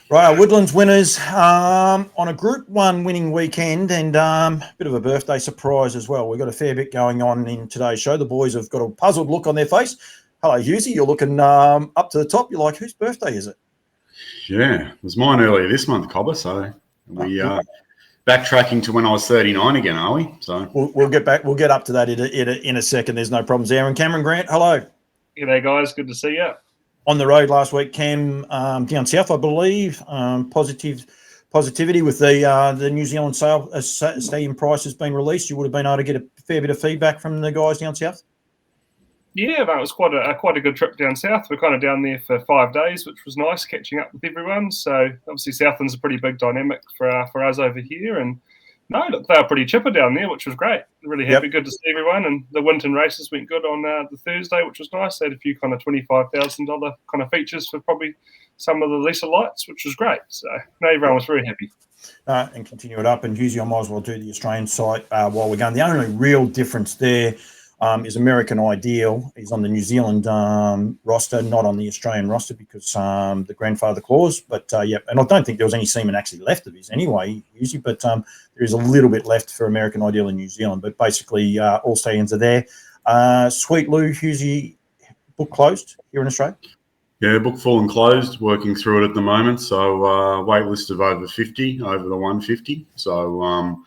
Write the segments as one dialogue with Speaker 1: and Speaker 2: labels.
Speaker 1: Right, our Woodlands winners on a Group 1 winning weekend and a bit of a birthday surprise as well. We've got a fair bit going on in today's show. The boys have got a puzzled look on their face. Hello, Hughesy. You're looking up to the top. You're like, whose birthday is it?
Speaker 2: Yeah, it was mine earlier this month, Cobber. So we backtracking to when I was 39 again, are we? So
Speaker 1: we'll get back. We'll get up to that in a second. There's no problems there. And Cameron Grant, hello.
Speaker 3: G'day, guys. Good to see you.
Speaker 1: On the road last week, Cam, down south, I believe. Positivity with the New Zealand stadium price has been released. You would have been able to get a fair bit of feedback from the guys down south.
Speaker 3: Yeah, that was quite a good trip down south. We're kind of down there for 5 days, which was nice, catching up with everyone. So obviously Southland's a pretty big dynamic for us over here. And no, look, they were pretty chipper down there, which was great. Really happy, Good to see everyone. And the Winton races went good on the Thursday, which was nice. They had a few kind of $25,000 kind of features for probably some of the lesser lights, which was great. So no, everyone was very happy.
Speaker 1: And continue it up. And Husey, I might as well do the Australian site while we're going. The only real difference there is American Ideal is on the New Zealand roster, not on the Australian roster because the grandfather clause. But and I don't think there was any semen actually left of his anyway, usually. But there is a little bit left for American Ideal in New Zealand. But basically, all stallions are there. Sweet Lou, Husey, book closed here in Australia.
Speaker 2: Yeah, book full and closed. Working through it at the moment. So wait list of over 50, over the 150. So.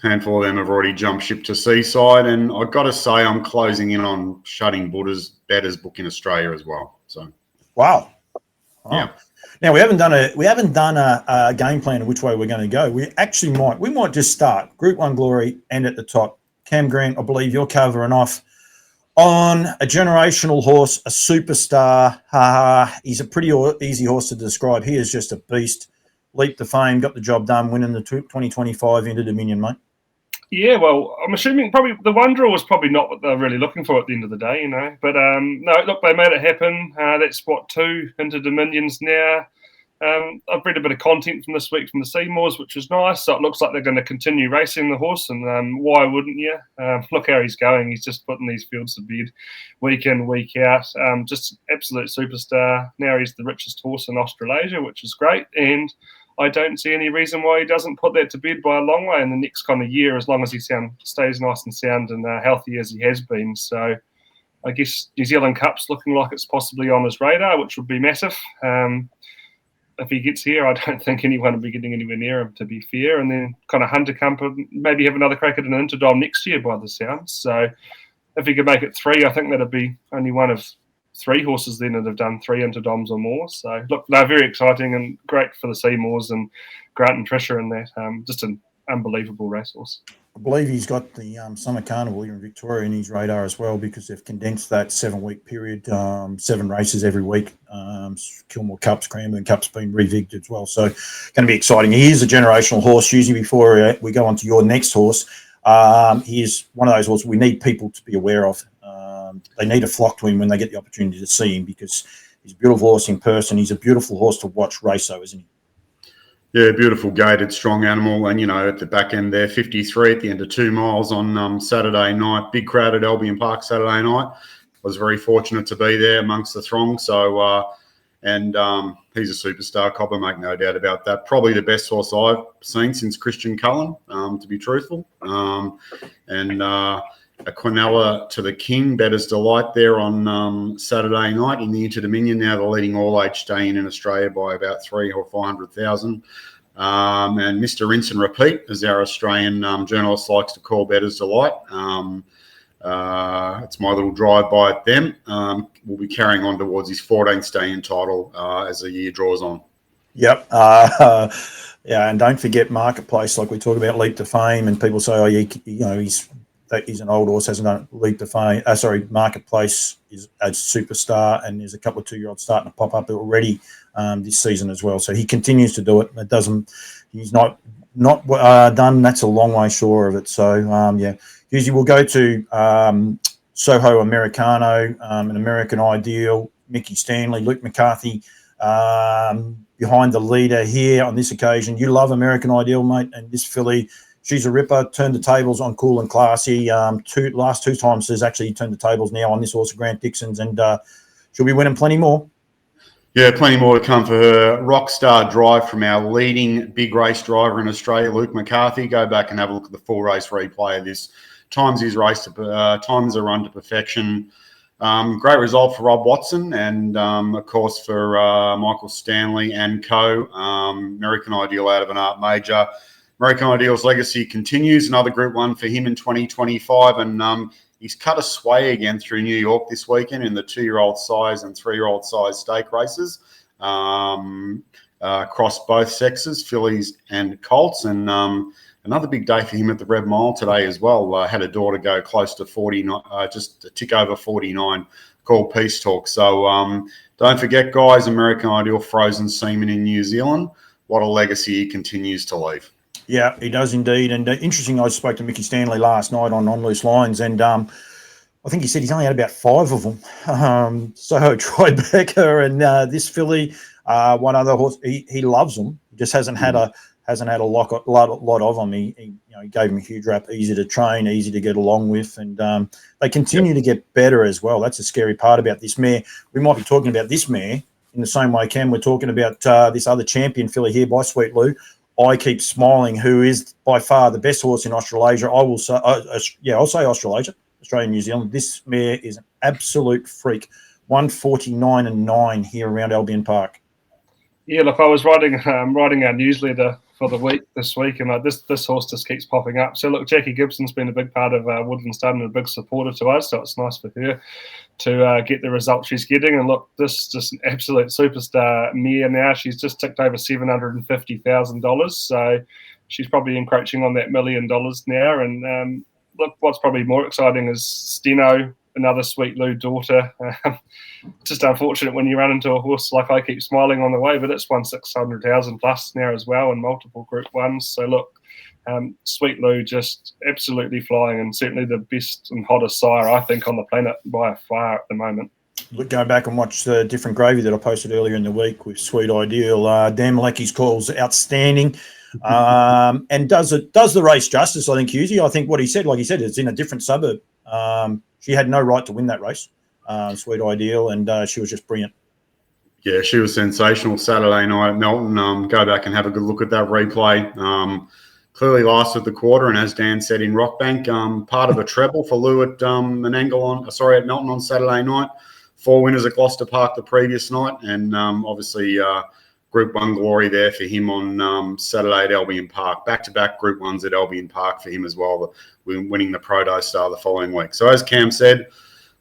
Speaker 2: Handful of them have already jumped ship to Seaside, and I've got to say I'm closing in on shutting Bettor's book in Australia as well. So,
Speaker 1: wow,
Speaker 2: yeah.
Speaker 1: Now we haven't done a game plan of which way we're going to go. We might just start Group 1 glory and at the top. Cam Grant, I believe you're covering off on a generational horse, a superstar. He's a pretty easy horse to describe. He is just a beast. Leap to fame, got the job done, winning the 2025 Inter Dominion, mate.
Speaker 3: Yeah, well, I'm assuming probably the one draw was probably not what they're really looking for at the end of the day, you know. But no, look, they made it happen. That's 2 Inter Dominions now. I've read a bit of content from this week from the Seymours, which was nice. So it looks like they're going to continue racing the horse, and why wouldn't you? Look how he's going. He's just putting these fields to bed week in, week out. Just absolute superstar. Now he's the richest horse in Australasia, which is great. And I don't see any reason why he doesn't put that to bed by a long way in the next kind of year, as long as he stays nice and sound and healthy as he has been. So I guess New Zealand Cup's looking like it's possibly on his radar, which would be massive. If he gets here, I don't think anyone will be getting anywhere near him, to be fair. And then kind of Hunter Cup, maybe have another crack at an Interdom next year by the sounds. So if he could make it 3, I think that'd be only one of 3 horses then that have done 3 Interdoms or more. So look, they're very exciting and great for the Seymours and Grant and Trisha in that. Just an unbelievable racehorse.
Speaker 1: I believe he's got the Summer Carnival here in Victoria in his radar as well, because they've condensed that 7-week period, 7 races every week. Kilmore Cups, Cranbourne Cups been revigged as well. So going to be exciting. He is a generational horse. Usually before we go on to your next horse, he is one of those horses we need people to be aware of. They need to flock to him when they get the opportunity to see him, because he's a beautiful horse in person. He's a beautiful horse to watch race, though, isn't he?
Speaker 2: Yeah, beautiful gated, strong animal. And, you know, at the back end there, 53 at the end of 2 miles on Saturday night. Big crowd at Albion Park Saturday night. Was very fortunate to be there amongst the throng. So, he's a superstar, Copper, make no doubt about that. Probably the best horse I've seen since Christian Cullen, to be truthful. A Quinella to the King, Bettor's Delight there on Saturday night in the Inter Dominion. Now the leading all-age stallion in Australia by about 300,000 or 400,000. And Mr. Rinse and Repeat, as our Australian journalist likes to call Bettor's Delight. It's my little drive-by at them. We'll be carrying on towards his 14th stallion title as the year draws on.
Speaker 1: Yep. Yeah, and don't forget Marketplace, like we talk about Leap to Fame, and people say, oh, yeah, he's an old horse, hasn't done Leap to Fame. Marketplace is a superstar, and there's a couple of 2-year-olds starting to pop up already this season as well. So he continues to do it. He's not done. That's a long way short of it. So yeah, usually we'll go to Soho Americano, an American Ideal, Mickey Stanley, Luke McCarthy behind the leader here on this occasion. You love American Ideal, mate, and this filly. She's a ripper, turned the tables on Cool and Classy. Last 2 times has actually turned the tables now on this horse, Grant Dixon's, and she'll be winning plenty more.
Speaker 2: Yeah, plenty more to come for her. Rockstar drive from our leading big race driver in Australia, Luke McCarthy. Go back and have a look at the full race replay of this. Times his race to times a run to perfection. Great result for Rob Watson and, of course, for Michael Stanley and co. American Ideal out of an Art Major. American Ideal's legacy continues. Another Group 1 for him in 2025. And he's cut a sway again through New York this weekend in the 2-year-old size and 3-year-old size stake races across both sexes, fillies and colts. And another big day for him at the Red Mile today as well. Had a daughter go close to 49, just a tick over 49, called Peace Talk. So don't forget, guys, American Ideal Frozen Seaman in New Zealand. What a legacy he continues to leave.
Speaker 1: Yeah, he does indeed. And interesting, I spoke to Mickey Stanley last night on Loose Lines, and I think he said he's only had about 5 of them. So Tribeca and this filly, one other horse, he loves them. He just hasn't had a lot of them. He gave him a huge rap, easy to train, easy to get along with, and they continue to get better as well. That's the scary part about this mare. We might be talking about this mare in the same way, Cam, we're talking about this other champion filly here by Sweet Lou. I Keep Smiling, who is by far the best horse in Australasia. I will say, I'll say Australasia, Australia and New Zealand. This mare is an absolute freak. 149 and 9 here around Albion Park.
Speaker 3: Yeah, look, I was writing our newsletter for the week this week, and this horse just keeps popping up. So look, Jackie Gibson's been a big part of Woodlands Stud and a big supporter to us, so it's nice for her to get the result she's getting. And look, this is just an absolute superstar mare now. She's just ticked over $750,000, so she's probably encroaching on that $1 million now. And look, what's probably more exciting is Steno, another Sweet Lou daughter. Just unfortunate when you run into a horse like I Keep Smiling on the way, but it's won 600,000 plus now as well in multiple Group 1s. So look, Sweet Lou just absolutely flying, and certainly the best and hottest sire, I think, on the planet by far at the moment.
Speaker 1: Look, go back and watch the different gravy that I posted earlier in the week with Sweet Ideal. Dan Malecki's calls outstanding, and does the race justice, I think, Husey. I think what he said, like he said, it's in a different suburb. She had no right to win that race, Sweet Ideal, and she was just brilliant.
Speaker 2: Yeah, she was sensational Saturday night at Melton. Go back and have a good look at that replay. Clearly lasted the quarter, and as Dan said in Rockbank, part of a treble for Lou at at Melton on Saturday night. 4 winners at Gloucester Park the previous night, and obviously Group 1 glory there for him on Saturday at Albion Park. Back-to-back Group 1s at Albion Park for him as well, winning the Proto Star the following week. So as Cam said,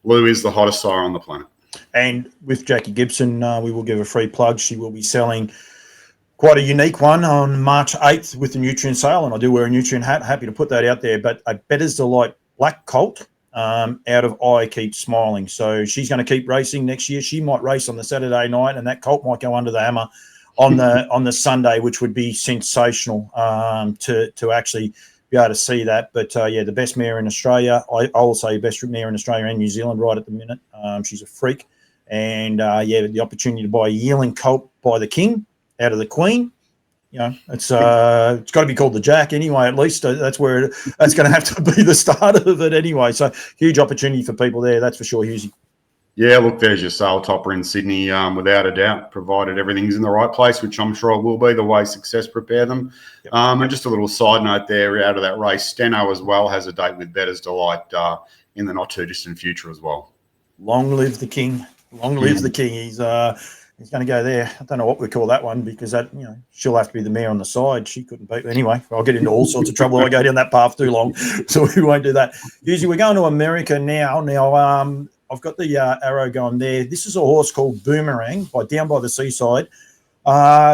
Speaker 2: Lou is the hottest sire on the planet. And
Speaker 1: with Jackie Gibson, we will give a free plug. She will be selling quite a unique one on March 8th with the Nutrient sale, and I do wear a Nutrient hat. Happy to put that out there. But a Better's Delight Black Colt out of I Keep Smiling. So she's going to keep racing next year. She might race on the Saturday night, and that colt might go under the hammer on the Sunday, which would be sensational to actually be able to see that. But the best mare in Australia. I will say best mare in Australia and New Zealand right at the minute. She's a freak, and the opportunity to buy a yearling colt by the King out of the Queen. It's got to be called the Jack anyway. At least that's going to have to be the start of it anyway. So huge opportunity for people there, that's for sure, Husey.
Speaker 2: Yeah, look, there's your sale topper in Sydney, without a doubt, provided everything's in the right place, which I'm sure it will be, the way success prepare them. Yep. And just a little side note there out of that race, Steno as well has a date with Better's Delight in the not-too-distant future as well.
Speaker 1: Long live the King. Long live the King. He's going to go there. I don't know what we call that one, because that she'll have to be the mare on the side. She couldn't beat. Anyway, I'll get into all sorts of trouble if I go down that path too long, so we won't do that. Usually we're going to America now. I've got the arrow going there. This is a horse called Boomerang down by the seaside.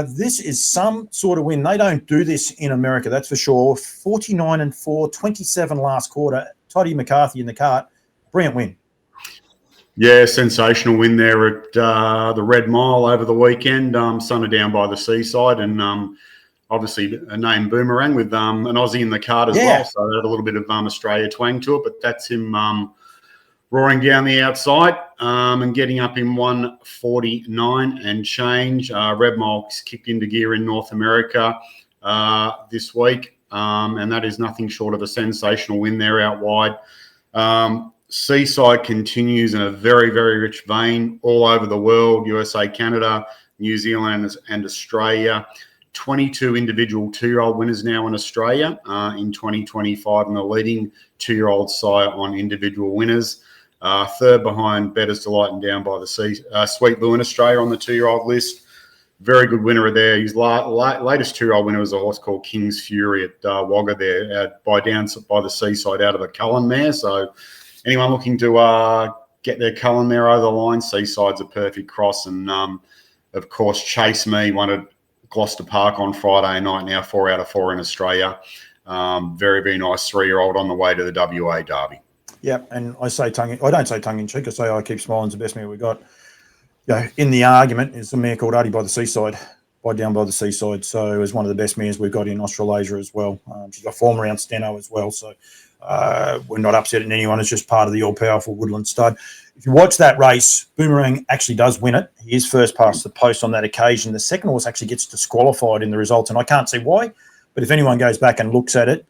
Speaker 1: This is some sort of win. They don't do this in America, that's for sure. 49 and 4, 27 last quarter. Toddy McCarthy in the cart. Brilliant win.
Speaker 2: Yeah, sensational win there at the Red Mile over the weekend. Sunner down by the seaside, and obviously a name Boomerang with an Aussie in the cart as well. So that had a little bit of Australia twang to it, but that's him roaring down the outside and getting up in 149 and change. Red Mile's kicked into gear in North America this week, and that is nothing short of a sensational win there out wide. Seaside continues in a very, very rich vein all over the world, USA, Canada, New Zealand and Australia. 22 individual 2-year-old winners now in Australia in 2025, and the leading 2-year-old sire on individual winners. Third behind Bettor's Delight and Down by the Sea, Sweet Blue in Australia on the 2-year-old list. Very good winner there. His latest 2-year-old winner was a horse called King's Fury at Wagga there by the Seaside out of the Cullen mare. So anyone looking to get their Cullen mare over the line, Seaside's a perfect cross. And, of course, Chase Me won at Gloucester Park on Friday night, now 4 out of 4 in Australia. Very, very nice 3-year-old on the way to the WA Derby.
Speaker 1: Yep, and I don't say tongue in cheek. I say I keep smiling's the best mare we got. In the argument is a mare called Artie by the Seaside, Down by the Seaside. So it was one of the best mares we've got in Australasia as well. She's a former round steno as well. So we're not upsetting anyone. It's just part of the all-powerful Woodlands Stud. If you watch that race, Boomerang actually does win it. He is first past the post on that occasion. The second horse actually gets disqualified in the results, and I can't see why. But if anyone goes back and looks at it,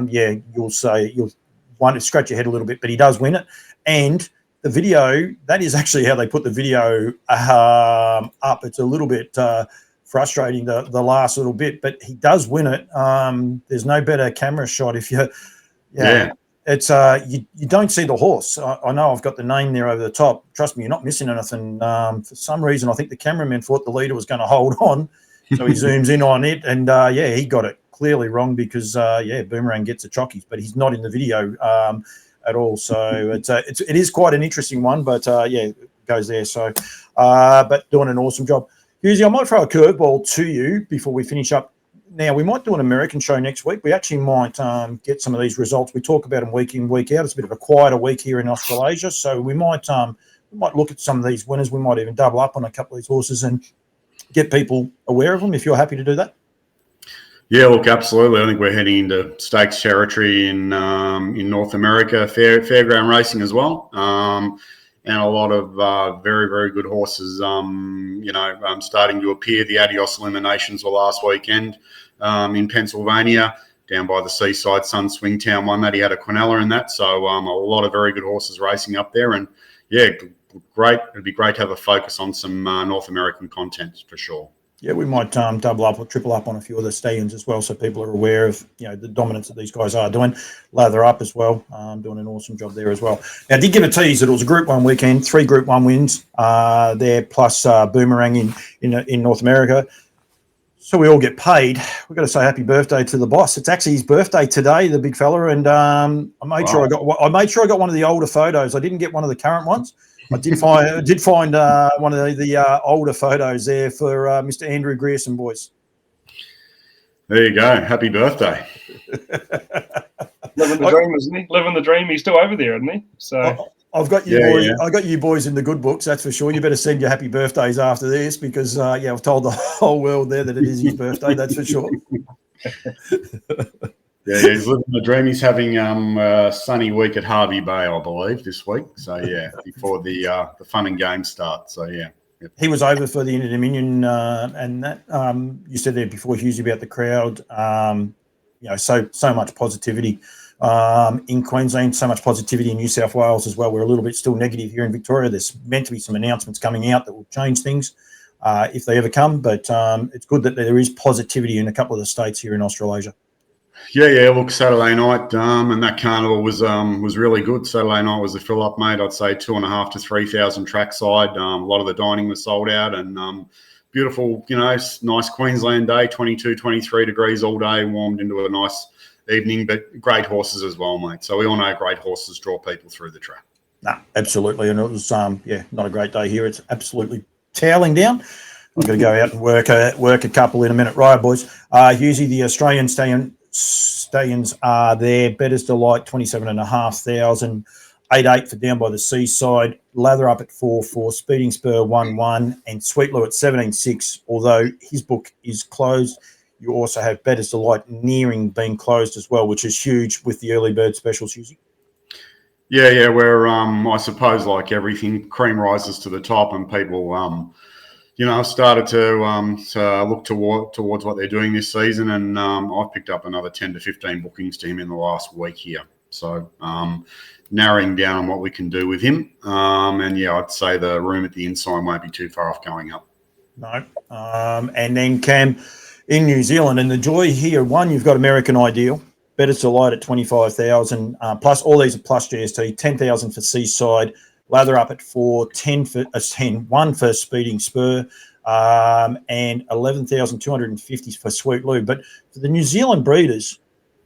Speaker 1: you'll scratch your head a little bit, but he does win it. And the video, that is actually how they put the video up. It's a little bit frustrating, the last little bit, but he does win it. There's no better camera shot if you, it's you don't see the horse. I know I've got the name there over the top. Trust me, you're not missing anything. For some reason, I think the cameraman thought the leader was going to hold on, so he zooms in on it, and he got it clearly wrong because Boomerang gets the chockies, but he's not in the video at all. So it is quite an interesting one, but it goes there. So but doing an awesome job. Husey, I might throw a curveball to you before we finish up. Now, we might do an American show next week. We actually might get some of these results. We talk about them week in, week out. It's a bit of a quieter week here in Australasia, so we might look at some of these winners. We might even double up on a couple of these horses and get people aware of them, if you're happy to do that.
Speaker 2: Yeah, look, absolutely. I think we're heading into stakes territory in North America, fairground racing as well, and a lot of very, very good horses, starting to appear. The Adios Eliminations were last weekend in Pennsylvania, down by the Seaside. Sun Swingtown won that. He had a Quinella in that. So a lot of very good horses racing up there. And, great. It'd be great to have a focus on some North American content for sure. Yeah,
Speaker 1: we might double up or triple up on a few of the stallions as well, so people are aware of the dominance that these guys are doing. Lather up as well, doing an awesome job there as well. Now, I did give a tease that it was a Group 1 weekend, 3 Group 1 wins there, plus Boomerang in North America. So we all get paid. We've got to say happy birthday to the boss. It's actually his birthday today, the big fella, and I made sure I got one of the older photos. I didn't get one of the current ones. I did find one of the older photos there for Mr. Andrew Grierson, boys.
Speaker 2: There you go. Happy birthday.
Speaker 3: Living the dream, isn't he? Living the dream. He's still over there, isn't he? So
Speaker 1: I've got you boys. Yeah. I got you boys in the good books. That's for sure. You better send your happy birthdays after this because I've told the whole world there that it is his birthday. That's for sure.
Speaker 2: Yeah, he's living the dream. He's having a sunny week at Harvey Bay, I believe, this week. So, before the fun and games start. So, Yep.
Speaker 1: He was over for the Inter-Dominion and that you said there before, Husey, about the crowd. So much positivity in Queensland, so much positivity in New South Wales as well. We're a little bit still negative here in Victoria. There's meant to be some announcements coming out that will change things if they ever come. But it's good that there is positivity in a couple of the states here in Australasia.
Speaker 2: Yeah. Look, Saturday night, and that carnival was really good. Saturday night was a fill up, mate. I'd say 2,500 to 3,000 trackside. A lot of the dining was sold out, and beautiful, nice Queensland day. 22, 23 degrees all day, warmed into a nice evening. But great horses as well, mate. So we all know great horses draw people through the track.
Speaker 1: Nah, absolutely, and it was not a great day here. It's absolutely toweling down. I'm going to go out and work a couple in a minute. Right, boys. Husey, the Australian stallions are there. Bettor's Delight, 27,500. 8-8 for Down by the Seaside. Lather Up at 4-4. Speeding Spur 1-1. And Sweet Lou at 17-6. Although his book is closed, you also have Bettor's Delight nearing being closed as well, which is huge with the early bird specials, Husey.
Speaker 2: Yeah. We're I suppose like everything, cream rises to the top, and people I've started to look towards what they're doing this season, and I've picked up another 10 to 15 bookings to him in the last week here. So narrowing down on what we can do with him. And yeah, I'd say the room at the inside won't be too far off going up.
Speaker 1: No. And then Cam, in New Zealand, and the joy here, one, you've got American Ideal, Better to Light at 25,000, plus all these are plus GST, 10,000 for Seaside, Lather Up at 4, 10 for 1 for Speeding Spur, and 11,250 for Sweet Lou. But for the New Zealand breeders,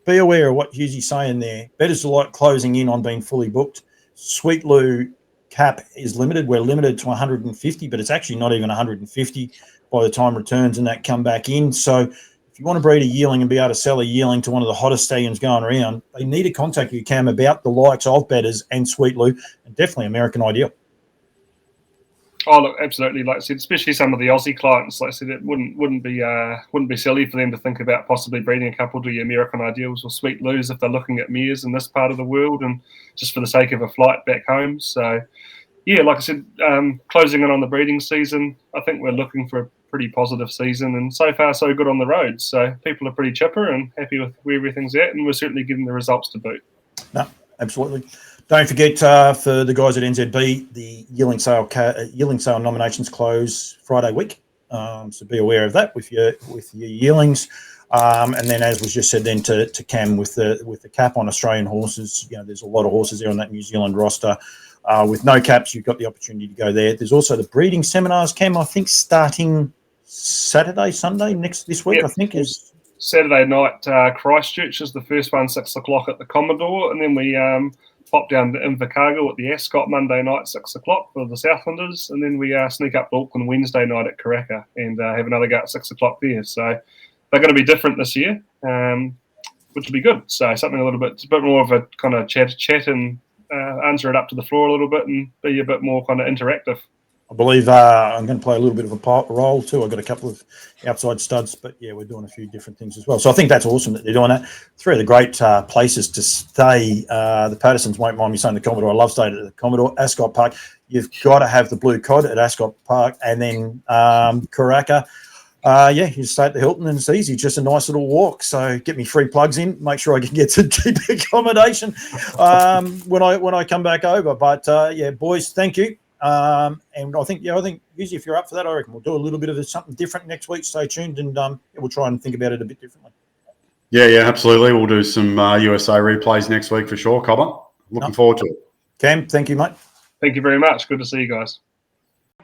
Speaker 1: be aware of what Hughesy's saying there. Better to Light closing in on being fully booked. Sweet Lou cap is limited. We're limited to 150, but it's actually not even 150 by the time returns and that come back in. So if you want to breed a yearling and be able to sell a yearling to one of the hottest stallions going around, they need to contact you, Cam, about the likes of Betters and Sweet Lou, and definitely American Ideal.
Speaker 3: Oh, look, absolutely. Like I said, especially some of the Aussie clients, like I said, it wouldn't be silly for them to think about possibly breeding a couple to the American Ideals or Sweet Lou's if they're looking at mares in this part of the world, and just for the sake of a flight back home. So, yeah, like I said, closing in on the breeding season, I think we're looking for a pretty positive season, and so far so good on the road. So people are pretty chipper and happy with where everything's at, and we're certainly getting the results to boot.
Speaker 1: No, absolutely. Don't forget, for the guys at NZB, the yearling sale nominations close Friday week. So be aware of that with your yearlings. And then, as was just said, then to Cam with the cap on Australian horses, there's a lot of horses there on that New Zealand roster. With no caps, you've got the opportunity to go there. There's also the breeding seminars, Cam, I think starting Saturday, Sunday this week. Yep. I think is
Speaker 3: Saturday night. Christchurch is the first one, 6 o'clock at the Commodore, and then we pop down to Invercargill at the Ascot Monday night, 6 o'clock for the Southlanders, and then we sneak up to Auckland Wednesday night at Karaka and have another go at 6 o'clock there. So they're going to be different this year, which will be good. So something a bit more of a kind of chat and answer it up to the floor a little bit and be a bit more kind of interactive.
Speaker 1: I believe I'm going to play a little bit of a role too. I've got a couple of outside studs, but yeah, we're doing a few different things as well. So I think that's awesome that they're doing that. Three of the great places to stay. The Pattersons won't mind me saying the Commodore. I love staying at the Commodore. Ascot Park. You've got to have the Blue Cod at Ascot Park, and then Karaka. You stay at the Hilton and it's easy, just a nice little walk. So get me free plugs in, make sure I can get to cheap accommodation when I come back over. But boys, thank you. And I think usually if you're up for that, I reckon we'll do a little bit of something different next week. Stay tuned, and we'll try and think about it a bit differently. Yeah,
Speaker 2: absolutely. We'll do some USA replays next week for sure, Cobber. Looking forward to it.
Speaker 1: Cam, thank you, mate.
Speaker 3: Thank you very much. Good to see you guys.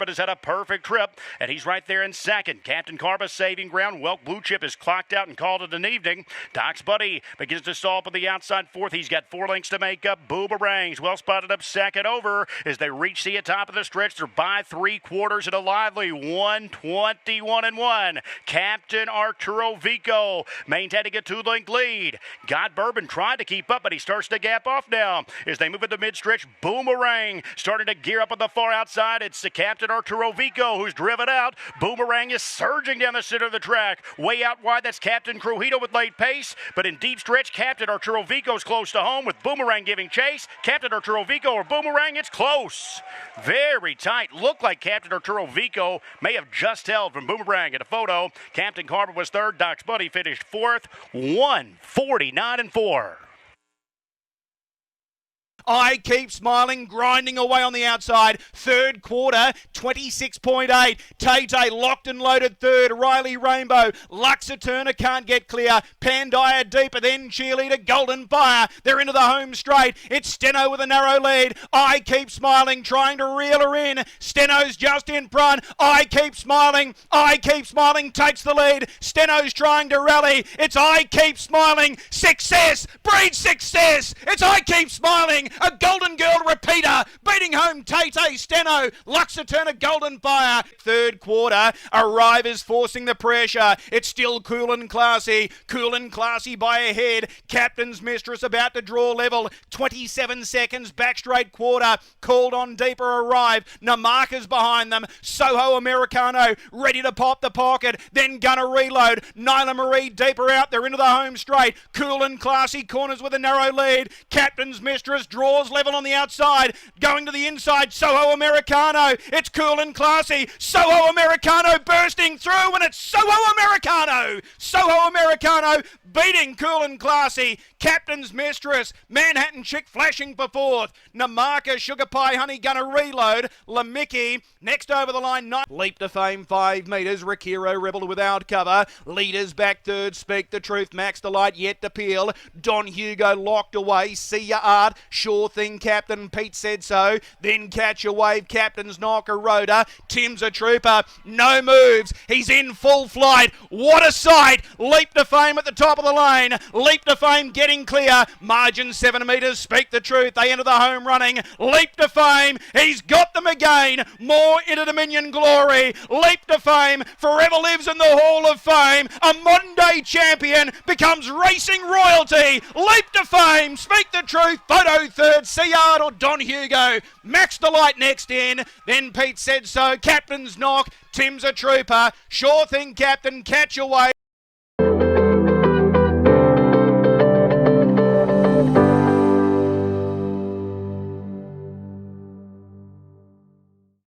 Speaker 4: Has had a perfect trip, and he's right there in second. Captain Carba saving ground. Welk Blue Chip is clocked out and called it an evening. Doc's Buddy begins to stall up on the outside fourth. He's got 4 lengths to make up. Boomerangs well spotted up second over as they reach the top of the stretch. They're by 3/4 at a lively 1:21-1. Captain Arturo Vico maintaining a 2-length lead. God Bourbon tried to keep up, but he starts to gap off now as they move into mid-stretch. Boomerang starting to gear up on the far outside. It's the Captain Arturo Vico who's driven out. Boomerang is surging down the center of the track. Way out wide, that's Captain Crujito with late pace. But in deep stretch, Captain Arturo Vico's close to home with Boomerang giving chase. Captain Arturo Vico or Boomerang, it's close. Very tight. Looked like Captain Arturo Vico may have just held from Boomerang at a photo. Captain Carver was third. Doc's Buddy finished fourth. 1:49-4.
Speaker 5: I Keep Smiling, grinding away on the outside. Third quarter, 26.8. Tay locked and loaded third. Riley Rainbow. Luxa Turner can't get clear. Pandia deeper, then Cheerleader Golden Fire. They're into the home straight. It's Steno with a narrow lead. I Keep Smiling, trying to reel her in. Steno's just in front. I Keep Smiling. I Keep Smiling takes the lead. Steno's trying to rally. It's I Keep Smiling. Success. Breed success. It's I Keep Smiling. A Golden Girl repeater, beating home Tay Steno, Luxa Turner Golden Fire. Third quarter, Arrivers forcing the pressure. It's still Cool and Classy by a head. Captain's Mistress about to draw level. 27 seconds, back straight quarter. Called on deeper arrive. Namarka's behind them. Soho Americano ready to pop the pocket. Then gonna reload. Nyla Marie deeper out. They're into the home straight. Cool and Classy corners with a narrow lead. Captain's Mistress draws level on the outside, going to the inside. Soho Americano, it's Cool and Classy. Soho Americano bursting through, and it's Soho Americano beating Cool and Classy, Captain's Mistress, Manhattan Chick flashing for fourth, Namaka, Sugar Pie Honey gonna reload, Lamicki next over the line, Leap to Fame 5 metres, Rakiro Rebel without cover, leaders back third, Speak the Truth, Max Delight yet to peel, Don Hugo locked away, See Ya Art, Sure Thing Captain, Pete Said So, then Catch a Wave, Captain's Knocker, Rhoda, Tim's a Trooper, no moves, he's in full flight, what a sight, Leap to Fame at the top of the lane, Leap to Fame getting clear, margin 7 metres, Speak the Truth, they enter the home running, Leap to Fame, he's got them again, more into Dominion glory, Leap to Fame, forever lives in the Hall of Fame, a modern day champion becomes racing royalty, Leap to Fame, Speak the Truth, photo third, Seard or Don Hugo, Max Delight next in, then Pete Said So, Captain's Knock, Tim's a Trooper, Sure Thing Captain, Catch Away.